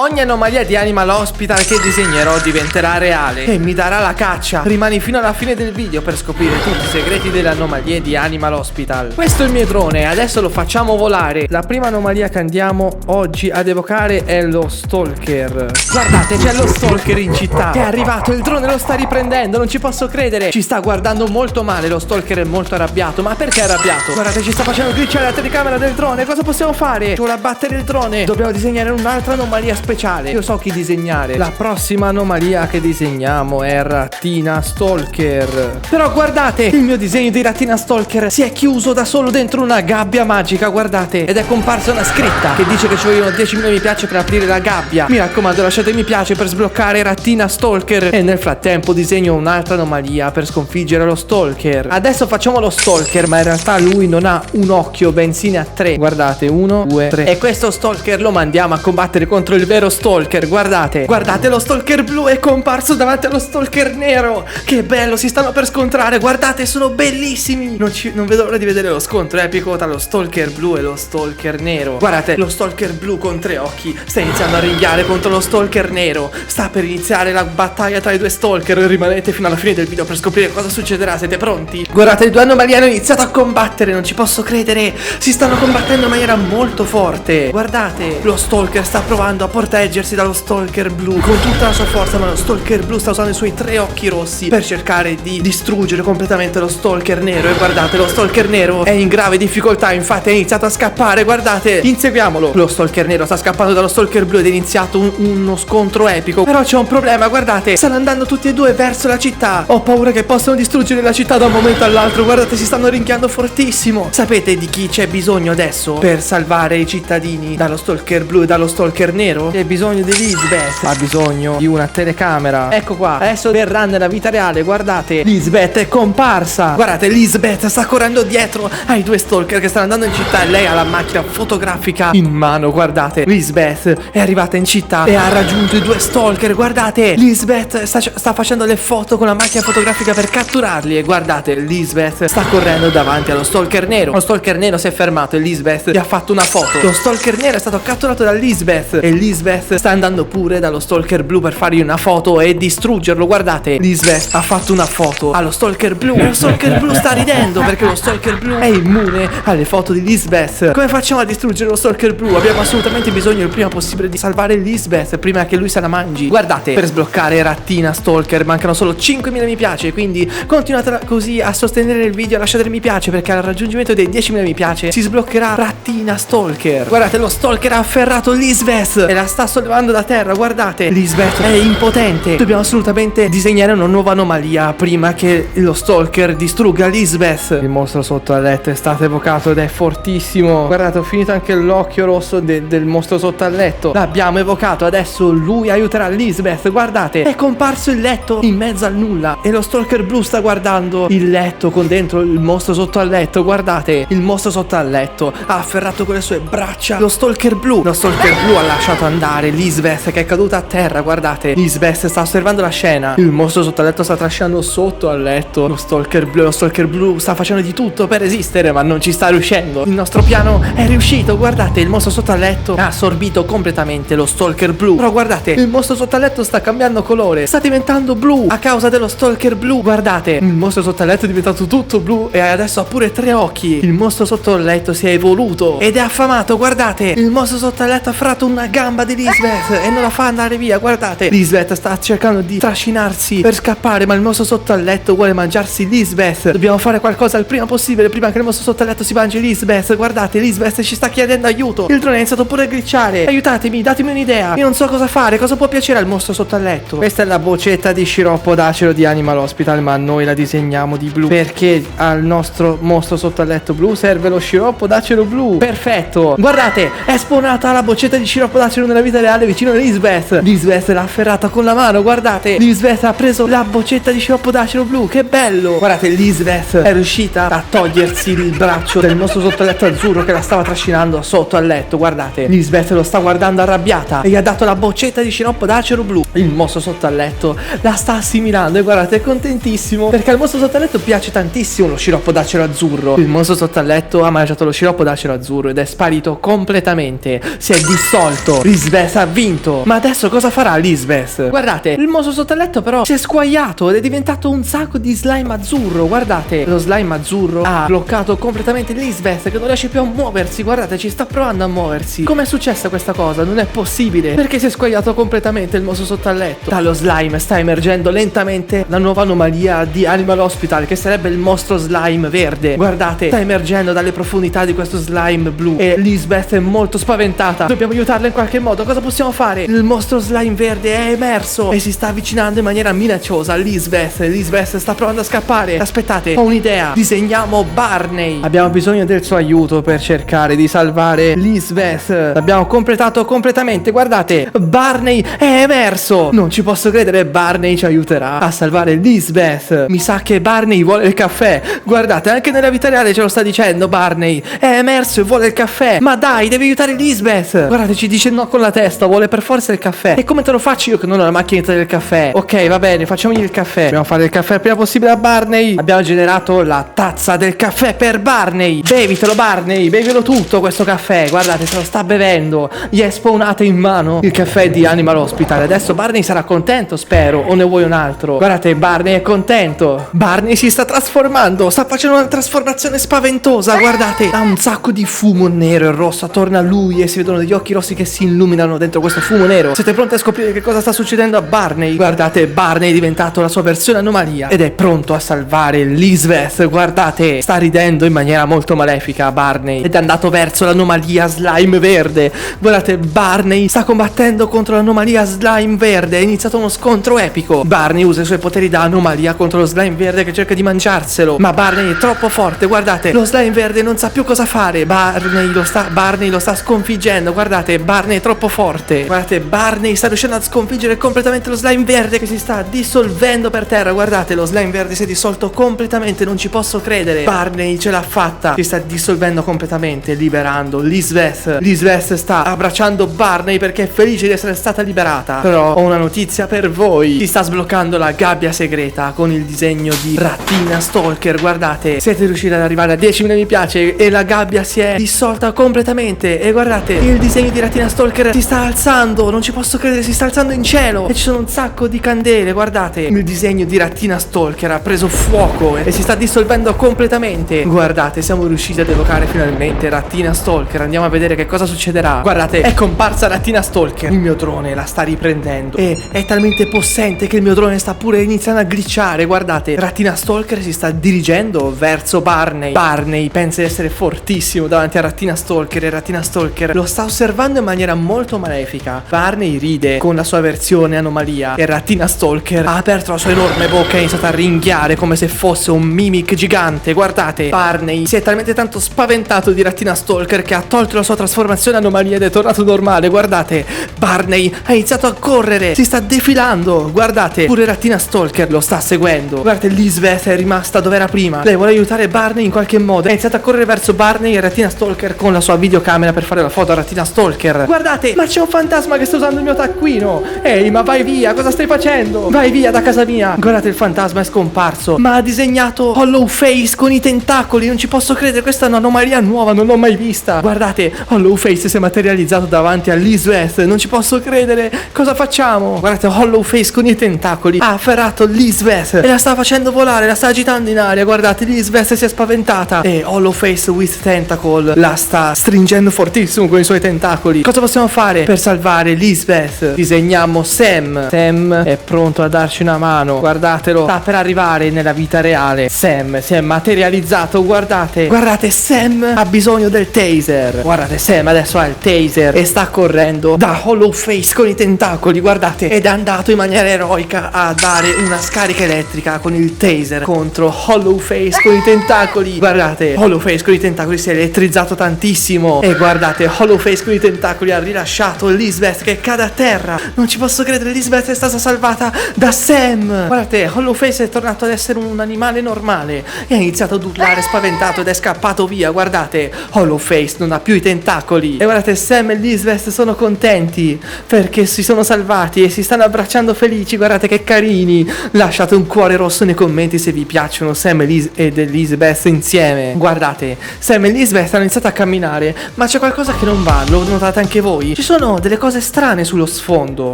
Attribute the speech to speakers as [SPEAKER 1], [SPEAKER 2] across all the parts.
[SPEAKER 1] ogni anomalia di Animal Hospital che disegnerò diventerà reale e mi darà la caccia. Rimani fino alla fine del video per scoprire tutti i segreti delle anomalie di Animal Hospital. Questo è il mio drone, adesso lo facciamo volare. La prima anomalia che andiamo oggi ad evocare è lo Stalker. Guardate, c'è lo Stalker in città. È arrivato, il drone lo sta riprendendo, non ci posso credere. Ci sta guardando molto male, lo Stalker è molto arrabbiato. Ma perché è arrabbiato? Guardate, ci sta facendo glitchare la telecamera del drone. Cosa possiamo fare? Ci vuole abbattere il drone. Dobbiamo disegnare un'altra anomalia speciale. Io so chi disegnare. La prossima anomalia che disegniamo è Rattina Stalker. Però guardate, il mio disegno di Rattina Stalker si è chiuso da solo dentro una gabbia magica, guardate. Ed è comparsa una scritta che dice che ci vogliono 10.000 mi piace per aprire la gabbia. Mi raccomando, lasciate mi piace per sbloccare Rattina Stalker. E nel frattempo disegno un'altra anomalia per sconfiggere lo Stalker. Adesso facciamo lo Stalker, ma in realtà lui non ha un occhio, bensì ne ha 3. Guardate, 1, 2, 3. E questo Stalker lo mandiamo a combattere contro il vero Stalker. Guardate, guardate, lo Stalker blu è comparso davanti allo Stalker nero. Che bello, si stanno per scontrare. Guardate, sono bellissimi. Non vedo l'ora di vedere lo scontro epico tra lo Stalker blu e lo Stalker nero. Guardate, lo Stalker blu con 3 occhi sta iniziando a ringhiare contro lo Stalker nero. Sta per iniziare la battaglia tra i due Stalker. Rimanete fino alla fine del video per scoprire cosa succederà. Siete pronti? Guardate, i due anomalie hanno iniziato a combattere. Non ci posso credere. Si stanno combattendo in maniera molto forte. Guardate, lo Stalker sta provando a proteggersi dallo Stalker blu con tutta la sua forza, ma lo Stalker blu sta usando i suoi 3 occhi rossi per cercare di distruggere completamente lo Stalker nero. E guardate, lo Stalker nero è in grave difficoltà, infatti ha iniziato a scappare. Guardate, inseguiamolo. Lo Stalker nero sta scappando dallo Stalker blu ed è iniziato uno scontro epico. Però c'è un problema, guardate, stanno andando tutti e due verso la città. Ho paura che possano distruggere la città da un momento all'altro. Guardate, si stanno rinchiando fortissimo. Sapete di chi c'è bisogno adesso per salvare i cittadini dallo Stalker blu e dallo Stalker nero? C'è bisogno di Lisbeth. Ha bisogno di una telecamera. Ecco qua, adesso verrà nella vita reale. Guardate, Lisbeth è comparsa. Guardate, Lisbeth sta correndo dietro ai due Stalker che stanno andando in città e lei ha la macchina fotografica in mano. Guardate, Lisbeth è arrivata in città e ha raggiunto i due Stalker. Guardate, Lisbeth sta facendo le foto con la macchina fotografica per catturarli. E guardate, Lisbeth sta correndo davanti allo Stalker nero. Lo Stalker nero si è fermato e Lisbeth gli ha fatto una foto. Lo Stalker nero è stato catturato da Lisbeth e Lisbeth sta andando pure dallo Stalker blu per fargli una foto e distruggerlo. Guardate, Lisbeth ha fatto una foto allo Stalker blu e lo Stalker blu sta ridendo perché lo Stalker blu è immune alle foto di Lisbeth. Come facciamo a distruggere lo Stalker blu? Abbiamo assolutamente bisogno il prima possibile di salvare Lisbeth prima che lui se la mangi. Guardate, per sbloccare Rattina Stalker mancano solo 5.000 mi piace, quindi continuate così a sostenere il video, lasciate mi piace perché al raggiungimento dei 10.000 mi piace si sbloccherà Rattina Stalker. Guardate, lo Stalker ha afferrato Lisbeth e la sta sollevando da terra. Guardate, Lisbeth è impotente. Dobbiamo assolutamente disegnare una nuova anomalia prima che lo Stalker distrugga Lisbeth. Il mostro sotto al letto è stato evocato ed è fortissimo. Guardate, ho finito anche l'occhio rosso del mostro sotto al letto. L'abbiamo evocato, adesso lui aiuterà Lisbeth. Guardate, è comparso il letto in mezzo al nulla e lo Stalker blu sta guardando il letto con dentro il mostro sotto al letto. Guardate, il mostro sotto al letto ha afferrato con le sue braccia lo Stalker blu. Lo Stalker blu ha lasciato andare Lisbeth che è caduta a terra. Guardate, Lisbeth sta osservando la scena. Il mostro sotto al letto sta trascinando sotto al letto lo Stalker blu sta facendo di tutto per resistere, ma non ci sta riuscendo. Il nostro piano è riuscito. Guardate, il mostro sotto al letto ha assorbito completamente lo Stalker blu. Però guardate, il mostro sotto al letto sta cambiando colore, sta diventando blu a causa dello Stalker blu. Guardate, il mostro sotto al letto è diventato tutto blu e adesso ha pure 3 occhi. Il mostro sotto al letto si è evoluto ed è affamato. Guardate, il mostro sotto al letto ha afferrato una gamba di Lisbeth e non la fa andare via. Guardate, Lisbeth sta cercando di trascinarsi per scappare, ma il mostro sotto al letto vuole mangiarsi Lisbeth. Dobbiamo fare qualcosa il prima possibile prima che il mostro sotto al letto si mangi Lisbeth. Guardate, Lisbeth ci sta chiedendo aiuto. Il drone è iniziato pure a glitchare. Aiutatemi, datemi un'idea. Io non so cosa fare, cosa può piacere al mostro sotto al letto. Questa è la boccetta di sciroppo d'acero di Animal Hospital, ma noi la disegniamo di blu perché al nostro mostro sotto al letto blu serve lo sciroppo d'acero blu. Perfetto. Guardate, è spawnata la boccetta di sciroppo d'acero nella vita reale vicino a Lisbeth. Lisbeth l'ha afferrata con la mano. Guardate, Lisbeth ha preso la boccetta di sciroppo d'acero blu. Che bello. Guardate, Lisbeth è riuscita a togliersi il braccio del mostro sotto al letto azzurro che la stava trascinando sotto al letto. Guardate, Lisbeth lo sta guardando arrabbiata e gli ha dato la boccetta di sciroppo d'acero blu. Il mostro sotto al letto la sta assimilando e guardate, è contentissimo perché al mostro sotto al letto piace tantissimo lo sciroppo d'acero azzurro. Il mostro sotto al letto ha mangiato lo sciroppo d'acero azzurro ed è sparito completamente. Si è dissolto. Lisbeth Lisbeth ha vinto. Ma adesso cosa farà Lisbeth? Guardate, il mostro sotto il letto però si è squagliato ed è diventato un sacco di slime azzurro. Guardate, lo slime azzurro ha bloccato completamente Lisbeth, che non riesce più a muoversi. Guardate, ci sta provando a muoversi. Com'è successa questa cosa? Non è possibile. Perché si è squagliato completamente il mostro sotto al letto? Dallo slime sta emergendo lentamente la nuova anomalia di Animal Hospital, che sarebbe il mostro slime verde. Guardate, sta emergendo dalle profondità di questo slime blu e Lisbeth è molto spaventata. Dobbiamo aiutarla in qualche modo. Cosa possiamo fare? Il mostro slime verde è emerso e si sta avvicinando in maniera minacciosa a Lisbeth. Lisbeth sta provando a scappare. Aspettate, ho un'idea. Disegniamo Barney. Abbiamo bisogno del suo aiuto per cercare di salvare Lisbeth. L'abbiamo completato completamente. Guardate, Barney è emerso. Non ci posso credere. Barney ci aiuterà a salvare Lisbeth. Mi sa che Barney vuole il caffè. Guardate, anche nella vita reale ce lo sta dicendo. Barney è emerso e vuole il caffè. Ma dai, devi aiutare Lisbeth. Guardate, ci dice no con la testa. Vuole per forza il caffè. E come te lo faccio io che non ho la macchinetta del caffè? Ok, va bene, facciamogli il caffè. Dobbiamo fare il caffè il prima possibile a Barney. Abbiamo generato la tazza del caffè per Barney. Bevitelo Barney, bevilo tutto questo caffè. Guardate, se lo sta bevendo. Gli è spawnato in mano il caffè di Animal Hospital. Adesso Barney sarà contento, spero. O ne vuoi un altro? Guardate, Barney è contento. Barney si sta trasformando. Sta facendo una trasformazione spaventosa. Guardate, ha un sacco di fumo nero e rosso attorno a lui e si vedono degli occhi rossi che si illuminano dentro questo fumo nero. Siete pronti a scoprire che cosa sta succedendo a Barney? Guardate, Barney è diventato la sua versione anomalia ed è pronto a salvare Lisbeth. Guardate, sta ridendo in maniera molto malefica Barney ed è andato verso l'anomalia slime verde. Guardate, Barney sta combattendo contro l'anomalia slime verde. È iniziato uno scontro epico. Barney usa i suoi poteri da anomalia contro lo slime verde che cerca di mangiarselo, ma Barney è troppo forte. Guardate, lo slime verde non sa più cosa fare. Barney lo sta sconfiggendo. Guardate, Barney è troppo forte. Guardate, Barney sta riuscendo a sconfiggere completamente lo slime verde che si sta dissolvendo per terra. Guardate, lo slime verde si è dissolto completamente. Non ci posso credere. Barney ce l'ha fatta. Si sta dissolvendo completamente, liberando Lisbeth. Lisbeth sta abbracciando Barney perché è felice di essere stata liberata. Però ho una notizia per voi. Si sta sbloccando la gabbia segreta con il disegno di Rattina Stalker. Guardate, siete riusciti ad arrivare a 10.000 mi piace e la gabbia si è dissolta completamente. E guardate, il disegno di Rattina Stalker si sta alzando. Non ci posso credere, si sta alzando in cielo e ci sono un sacco di candele. Guardate, il disegno di Rattina Stalker ha preso fuoco e si sta dissolvendo completamente. Guardate, siamo riusciti ad evocare finalmente Rattina Stalker. Andiamo a vedere che cosa succederà. Guardate, è comparsa Rattina Stalker. Il mio drone la sta riprendendo e è talmente possente che il mio drone sta pure iniziando a glitchare. Guardate, Rattina Stalker si sta dirigendo verso Barney. Barney pensa di essere fortissimo davanti a Rattina Stalker e Rattina Stalker lo sta osservando in maniera molto malefica. Barney ride con la sua versione anomalia e Rattina Stalker ha aperto la sua enorme bocca e ha iniziato a ringhiare come se fosse un mimic gigante. Guardate, Barney si è talmente tanto spaventato di Rattina Stalker che ha tolto la sua trasformazione anomalia ed è tornato normale. Guardate, Barney ha iniziato a correre, si sta defilando. Guardate, pure Rattina Stalker lo sta seguendo. Guardate, Lisbeth è rimasta dove era prima. Lei vuole aiutare Barney in qualche modo. Ha iniziato a correre verso Barney e Rattina Stalker con la sua videocamera per fare la foto a Rattina Stalker. Guardate, ma c'è un fantasma che sta usando il mio taccuino. Ehi, ma vai via, cosa stai facendo? Vai via da casa mia. Guardate, il fantasma è scomparso, ma ha disegnato Hollow Face con i tentacoli. Non ci posso credere, questa è un'anomalia nuova, non l'ho mai vista. Guardate, Hollow Face si è materializzato davanti a Lisbeth. Non ci posso credere. Cosa facciamo? Guardate, Hollow Face con i tentacoli ha afferrato Lisbeth e la sta facendo volare, la sta agitando in aria. Guardate, Lisbeth si è spaventata e Hollow Face with Tentacle la sta stringendo fortissimo con i suoi tentacoli. Cosa possiamo fare per salvare Lisbeth? Disegniamo Sam. Sam è pronto a darci una mano. Guardatelo, sta per arrivare nella vita reale. Sam si è materializzato. Guardate, guardate, Sam ha bisogno del taser. Guardate, Sam adesso ha il taser e sta correndo da Hollow Face con i tentacoli. Guardate, ed è andato in maniera eroica a dare una scarica elettrica con il taser contro Hollow Face con i tentacoli. Guardate, Hollow Face con i tentacoli si è elettrizzato tantissimo e guardate, Hollow Face con i tentacoli ha rilasciato Lisbeth che cade a terra. Non ci posso credere, Lisbeth è stata salvata da Sam. Guardate, Hollow Face è tornato ad essere un animale normale e ha iniziato ad urlare spaventato ed è scappato via. Guardate, Hollow Face non ha più i tentacoli e guardate, Sam e Lisbeth sono contenti perché si sono salvati e si stanno abbracciando felici. Guardate che carini. Lasciate un cuore rosso nei commenti se vi piacciono Sam ed Lisbeth insieme. Guardate, Sam e Lisbeth hanno iniziato a camminare, ma c'è qualcosa che non va, lo notate anche voi. ci sono delle cose strane sullo sfondo.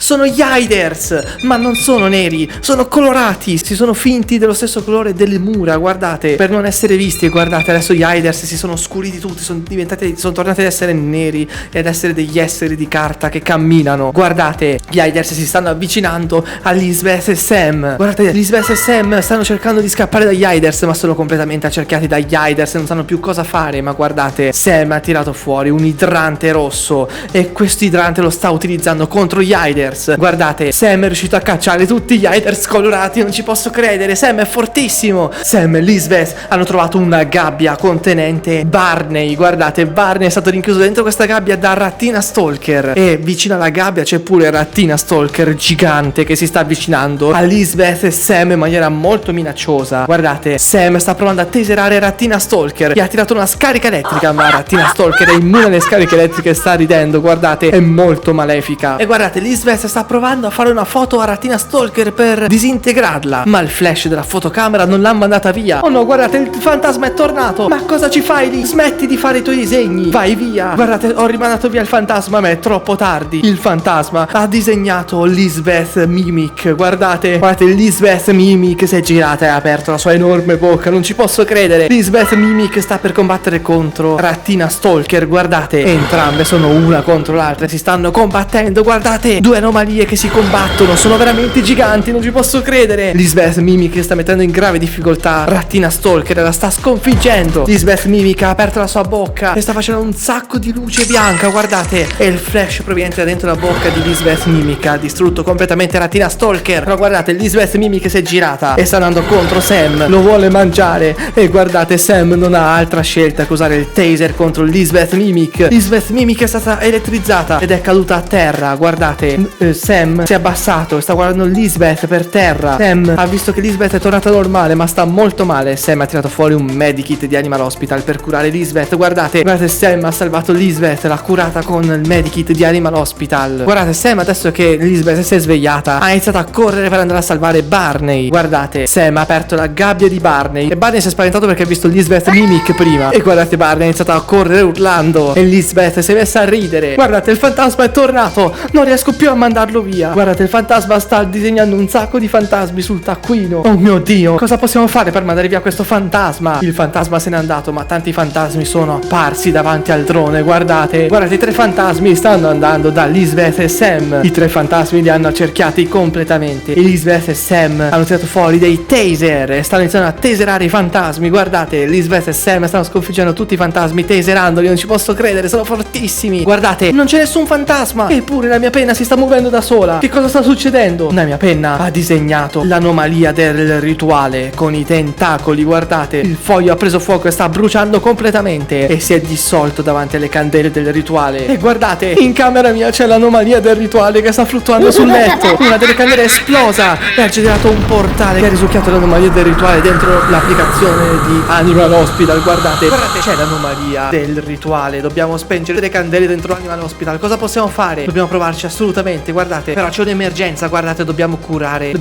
[SPEAKER 1] Sono gli Hiders, ma non sono neri, sono colorati, si sono finti dello stesso colore delle mura, guardate, per non essere visti. Guardate, adesso gli Hiders si sono scuriti tutti, sono tornati ad essere neri e ad essere degli esseri di carta che camminano. Guardate, gli Hiders si stanno avvicinando a Lisbeth e Sam. Guardate, Lisbeth e Sam stanno cercando di scappare dagli Hiders, ma sono completamente accerchiati dagli Hiders e non sanno più cosa fare. Ma guardate, Sam ha tirato fuori un idrante rosso e questo idrante lo sta utilizzando contro gli Hiders. Guardate, Sam è riuscito a cacciare tutti gli Hiders colorati, non ci posso credere. Sam è fortissimo. Sam e Lisbeth hanno trovato una gabbia contenente Barney. Guardate, Barney è stato rinchiuso dentro questa gabbia da Rattina Stalker e vicino alla gabbia c'è pure Rattina Stalker gigante che si sta avvicinando a Lisbeth e Sam in maniera molto minacciosa. Guardate, Sam sta provando a taserare Rattina Stalker, gli ha tirato una scarica elettrica, ma Rattina Stalker è immune alle scariche elettriche e sta ridendo. Guardate, è molto malefica. E guardate, Lisbeth sta provando a fare una foto a Rattina Stalker per disintegrarla, ma il flash della fotocamera non l'ha mandata via. Oh no, guardate, il fantasma è tornato. Ma cosa ci fai lì? Smetti di fare i tuoi disegni, vai via. Guardate, ho rimandato via il fantasma, ma è troppo tardi. Il fantasma ha disegnato Lisbeth Mimic. Guardate, Lisbeth Mimic si è girata e ha aperto la sua enorme bocca, non ci posso credere. Lisbeth Mimic sta per combattere contro Rattina Stalker. Guardate, entrambe sono una contro l'altra, si stanno combattendo. Guardate, due anomalie che si combattono, sono veramente giganti, non ci posso credere. Lisbeth Mimic sta mettendo in grave difficoltà Rattina Stalker, la sta sconfiggendo. Lisbeth Mimic ha aperto la sua bocca e sta facendo un sacco di luce bianca. Guardate, e il flash proveniente da dentro la bocca di Lisbeth Mimic ha distrutto completamente Rattina Stalker. Però guardate, Lisbeth Mimic si è girata e sta andando contro Sam, lo vuole mangiare. E guardate, Sam non ha altra scelta che usare il taser contro Lisbeth Mimic. Lisbeth Mimic è stata elettrizzata ed è caduta a terra. Guardate, Sam si è abbassato e sta guardando Lisbeth per terra. Sam ha visto che Lisbeth è tornata normale, ma sta molto male. Sam ha tirato fuori un medikit di Animal Hospital per curare Lisbeth. Guardate, Sam ha salvato Lisbeth, l'ha curata con il medikit di Animal Hospital. Guardate, Sam adesso che Lisbeth si è svegliata ha iniziato a correre per andare a salvare Barney. Guardate, Sam ha aperto la gabbia di Barney e Barney si è spaventato perché ha visto Lisbeth Mimic prima. E guardate, Barney ha iniziato a correre urlando e Lisbeth si è messa a ridere. Guardate, il fantasma è tornato, non riesco più a mandarlo via. Guardate, il fantasma sta disegnando un sacco di fantasmi sul taccuino. Oh mio Dio, cosa possiamo fare per mandare via questo fantasma? Il fantasma se n'è andato, ma tanti fantasmi sono apparsi davanti al drone. Guardate, i tre fantasmi stanno andando da Lisbeth e Sam. I tre fantasmi li hanno accerchiati completamente e Lisbeth e Sam hanno tirato fuori dei taser e stanno iniziando a taserare i fantasmi. Guardate, Lisbeth e Sam stanno sconfiggendo tutti i fantasmi taserandoli, non ci posso credere, sono fortissimi. Guardate, non c'è nessun fantasma, eppure la mia penna si sta muovendo da sola. Che cosa sta succedendo? La mia penna ha disegnato l'anomalia del rituale con i tentacoli. Guardate, il foglio ha preso fuoco e sta bruciando completamente e si è dissolto davanti alle candele del rituale. E guardate, in camera mia c'è l'anomalia del rituale che sta fluttuando sul letto. Una delle candele è esplosa e ha generato un portale che ha risucchiato l'anomalia del rituale dentro l'applicazione di Animal Hospital. Guardate, c'è l'anomalia del rituale. Dobbiamo spengere le candele dentro Animal Hospital. Cosa possiamo fare? Dobbiamo provarci assolutamente. Guardate, però c'è un'emergenza. Guardate, dobbiamo curare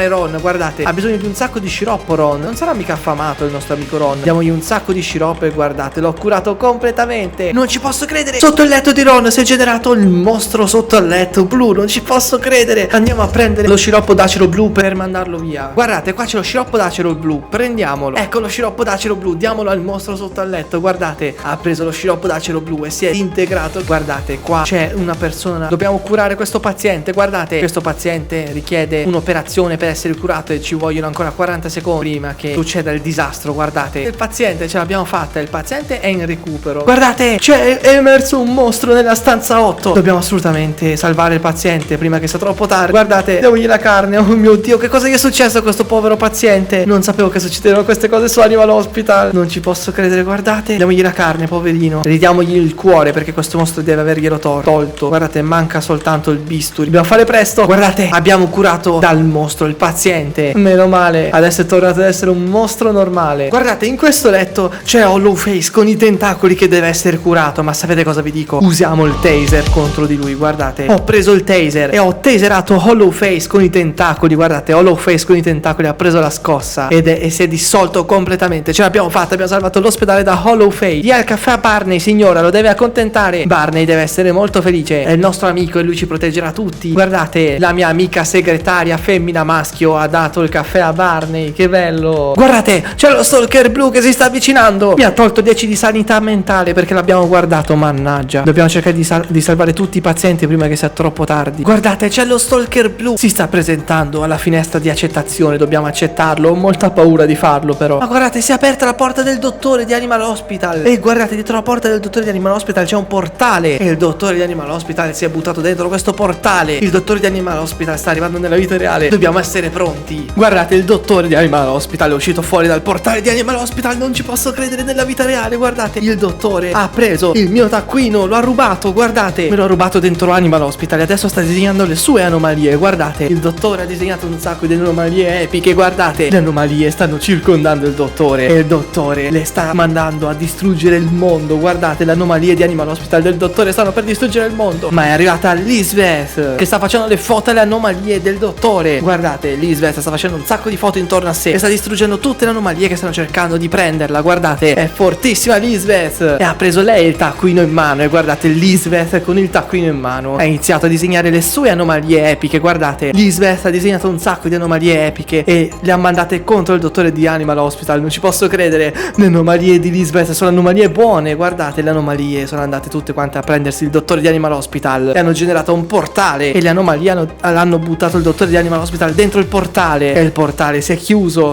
[SPEAKER 1] Ron. Guardate, ha bisogno di un sacco di sciroppo Ron. Non sarà mica affamato il nostro amico Ron. Diamogli un sacco di sciroppo e guardate, l'ho curato completamente. Non ci posso credere. Sotto il letto di Ron si è generato il mostro sotto il letto blu. Non ci posso credere. Andiamo a prendere lo sciroppo d'acero blu per mandarlo via. Guardate, qua c'è lo sciroppo d'acero blu. Prendiamolo. Ecco lo sciroppo d'acero blu. Diamolo al mostro sotto al letto. Guardate, ha preso lo sciroppo d'acero blu e si è integrato. Guardate, qua c'è una persona. Dobbiamo curare questo paziente. Guardate, questo paziente richiede un'operazione per essere curato e ci vogliono ancora 40 secondi prima che succeda il disastro. Guardate, il paziente ce l'abbiamo fatta. Il paziente è in recupero. Guardate, è emerso un mostro nella stanza 8. Dobbiamo assolutamente salvare il paziente prima che sia troppo tardi. Guardate, diamogli la carne. Oh mio Dio, che cosa gli è successo a questo povero paziente? Non sapevo che succedevano queste cose su Animal Hospital. Non ci posso credere. Guardate, diamogli la carne, poverino. Ridiamogli il cuore perché questo mostro deve averglielo tolto. Guardate, manca soltanto il bisturi. Dobbiamo fare presto. Guardate, abbiamo curato dal mostro il paziente. Meno male, adesso è tornato ad essere un mostro normale. Guardate, in questo letto c'è Hollowface con i tentacoli che deve essere curato. Ma sapete cosa vi dico? Usiamo il taser contro di lui. Guardate, ho preso il taser e ho taserato Hollowface con i tentacoli. Guardate, Hollowface con i tentacoli ha preso la scossa e si è dissolto completamente. Ce l'abbiamo fatta, abbiamo salvato l'ospedale da Hollowface. Dia il caffè a Barney, signora, lo deve accontentare. Barney deve essere essere molto felice. È il nostro amico e lui ci proteggerà tutti. Guardate, la mia amica segretaria femmina maschio ha dato il caffè a Barney. Che bello. Guardate, c'è lo stalker blu che si sta avvicinando. Mi ha tolto 10 di sanità mentale perché l'abbiamo guardato. Mannaggia. Dobbiamo cercare di salvare tutti i pazienti prima che sia troppo tardi. Guardate, c'è lo stalker blu. Si sta presentando alla finestra di accettazione. Dobbiamo accettarlo. Ho molta paura di farlo però. Ma guardate, si è aperta la porta del dottore di Animal Hospital. E guardate, dietro la porta del dottore di Animal Hospital c'è un portale. E il dottore di Animal Hospital si è buttato dentro questo portale. Il dottore di Animal Hospital sta arrivando nella vita reale. Dobbiamo essere pronti. Guardate, il dottore di Animal Hospital è uscito fuori dal portale di Animal Hospital. Non ci posso credere, nella vita reale. Guardate, il dottore ha preso il mio taccuino, lo ha rubato. Guardate, me l'ho rubato dentro Animal Hospital e adesso sta disegnando le sue anomalie. Guardate, il dottore ha disegnato un sacco di anomalie epiche. Guardate, le anomalie stanno circondando il dottore e il dottore le sta mandando a distruggere il mondo. Guardate, le anomalie di Animal Hospital del dottore stanno per distruggere il mondo. Ma è arrivata Lisbeth che sta facendo le foto alle anomalie del dottore. Guardate, Lisbeth sta facendo un sacco di foto intorno a sé e sta distruggendo tutte le anomalie che stanno cercando di prenderla. Guardate, è fortissima Lisbeth. E ha preso lei il taccuino in mano. E guardate, Lisbeth con il taccuino in mano ha iniziato a disegnare le sue anomalie epiche. Guardate, Lisbeth ha disegnato un sacco di anomalie epiche e le ha mandate contro il dottore di Animal Hospital. Non ci posso credere. Le anomalie di Lisbeth sono anomalie buone. Guardate, le anomalie sono andate tutte quante a prendersi il dottore di Animal Hospital e hanno generato un portale. E le anomalie hanno buttato il dottore di Animal Hospital dentro il portale. E il portale si è chiuso